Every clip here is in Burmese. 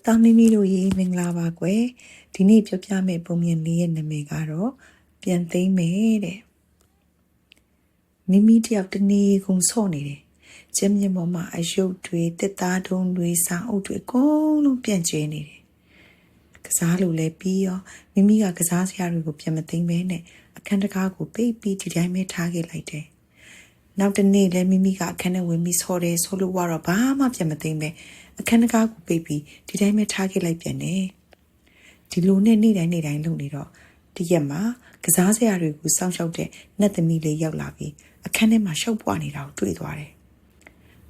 တာမီမီတို့ရေမင်္ဂလာပါကွယ်ဒီနေ့ပြောပြမယ့်ပုံမြင်လေးရဲ့နာမည်ကတော့ပြန်သိမ်းမယ်တဲ့မိမိတယောက်တနေ့ကုန်ဆော့နေတယ်ကျင်းမြင့်ပေါ်မှာအယုတ်တွေတစ်သားတုံးတွေစာအုပ်တွေအကုန်လုံးပြန့်ကျဲနေတယ်ကစားလို့လည်းပြီးရောမိမိကကစားစရာတွေကိုပြန်မသိမ်းပဲနဲ့အခန်းတကားကိုပိတ်ပြီးဒီတိုင်းပဲထားခဲ့လိုက်တယ်နောက်တနေ့လည်းမိမိကအခန်းထဲဝင်ပြီးဆော့တယ်ဆော့လို့တော့ဘာမှပြန်မသိမ်းပဲအခန်းတကားကိုပိတ်ပြီးဒီတိုင်းပဲထားခဲ့လိုက်ပြန်တယ်ဒီလိုနဲ့နေ့တိုင်းလုပ်နေတော့တရက်မှာကစားစရာတွေကိုစောင့်ရှောက်တဲ့နတ်သမီးလေးရောက်လာပြီးအခန်းထဲမှာရှောက်ပွားနေတာကိုတွေ့သွားတယ်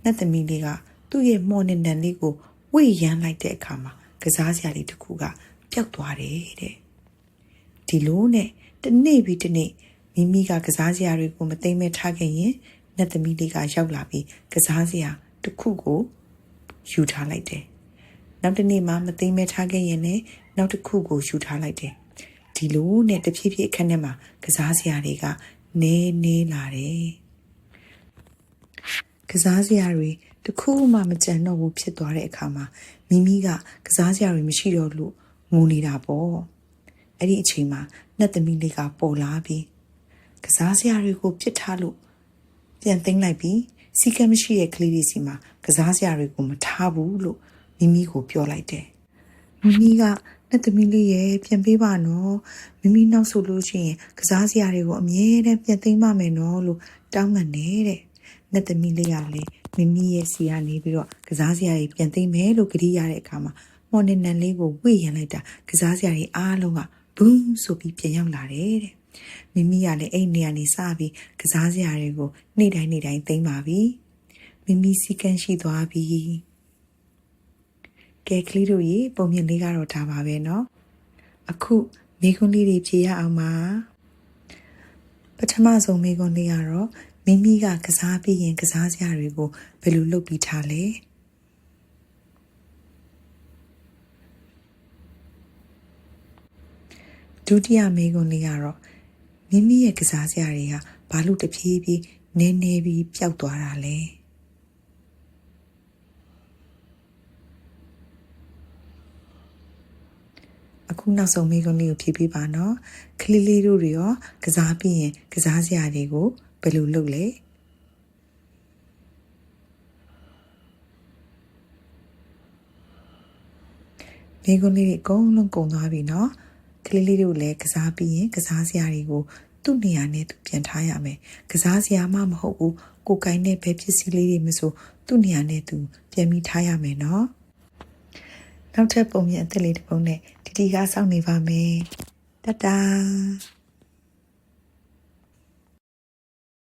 နတ်သမီးလေးကသူ့ရဲ့မော်နင်နန်လေးကိုဝေ့ရမ်းလိုက်တဲ့အခါမှာကစားစရာလေးတစ်ခုကပျောက်သွားတယ်တဲ့ဒီလိုနဲ့တနေ့ပြီးတနေ့မိမိကကစားစရာတွေကိုမသိမ်းမဲ့ထားခဲ့ရင်နတ်သမီးလေးကရောက်လာပြီးကစားစရာတစ်ခုကိုယူထားလိုက်တယ်နောက်တစ်နေ့မှမသိမ်းမဲ့ထားခဲ့ရင်လည်းနောက်တစ်ခုကိုယူထားလိုက်တယ်ဒီလိုနဲ့တဖြည်းဖြည်းအခန်းထဲမှာကစားစရာတွေကနေလာတယ်ကစားစရာတွေတစ်ခုမှမကြံတော့ဘူးဖြစ်သွားတဲ့အခါမှာမိမိကကစားစရာတွေမရှိတော့လို့ငိုနေတာပေါ့အဲ့ဒီအချိန်မှာနတ်သမီးလေးကပေါ်လာပြီးကစားစရာတွေကိုပြစ်ထားလို့ပြန်သိမ်းလိုက်ပြီးစီကံမရှိတဲ့ကလေးတွေစီမှာကစားစရာတွေကိုမထားဘူးလို့မိမိကိုပြောလိုက်တယ်မိမိကနတ်သမီးလေးရဲ့ပြန်ပေးပါနော်မိမိနောက်ဆိုလို့ရှိရင်ကစားစရာတွေကိုအမြဲတမ်းပြန်သိမ်းပါမယ်နော်လို့တောင်းပန်နေတဲ့နတ်သမီးလေးကလည်းမိမိရဲ့စီကနေပြီးတော့ကစားစရာတွေပြန်သိမ်းမယ်လို့ကတိရတဲ့အခါမှာမော်နင်နန်လေးကိုဝေ့ရန်လိုက်တာကစားစရာတွေအားလုံးကဘုန်းဆိုပြီးပြန်ရောက်လာတယ်တဲ့မိမိကလည်းအဲ့နေရာနေစပြီးကစားစရာတွေကိုနေ့တိုင်းသိမ်းပါပြီမိမိစီကံရှိသွားပြီကဲကလေးတို့ရေပုံမြင်လေးကတော့ဒါပါပဲเนาะအခုမိခွန်းလေးတွေဖြေရအောင်ပါပထမဆုံးမိခွန်းလေးကတော့မိမိကကစားပြီးရင်ကစားစရာတွေကိုဘယ်လိုလုပ်ပြီးထားလဲဒုတိယမိခွန်းလေးကတော့မိမိရဲ့ကစားစရာတွေကဘာလို့တဖြည်းဖြည်းနေပြီးပျောက်သွားတာလဲအခုနောက်ဆုံးမိခွန်းလေးကိုဖြေပေးပါနော်ကလေးလေးတို့တွေရောကစားပြီးရင်ကစားစရာတွေကိုဘယ်လိုလုပ်လဲမိခွန်းလေးတွေအကုန်လုံးကုန်သွားပြီနော်ကလေးလေးတို့လည်းကစားပြီးရင်ကစားစရာတွေကိုသူ့နေရာနဲ့သူပြန်ထားရမယ်ကစားစရာမှမဟုတ်ဘူးကိုယ်ကိုင်းတဲ့ဘယ်ပစ္စည်းလေးတွေမဆိုသူ့နေရာနဲ့သူပြန်ပြီးထားရမယ်နော်နောက်ထပ်ပုံမြင်အသက်လေးတစ်ပုံနဲ့တီကစောင့်နေပါမယ်တတာ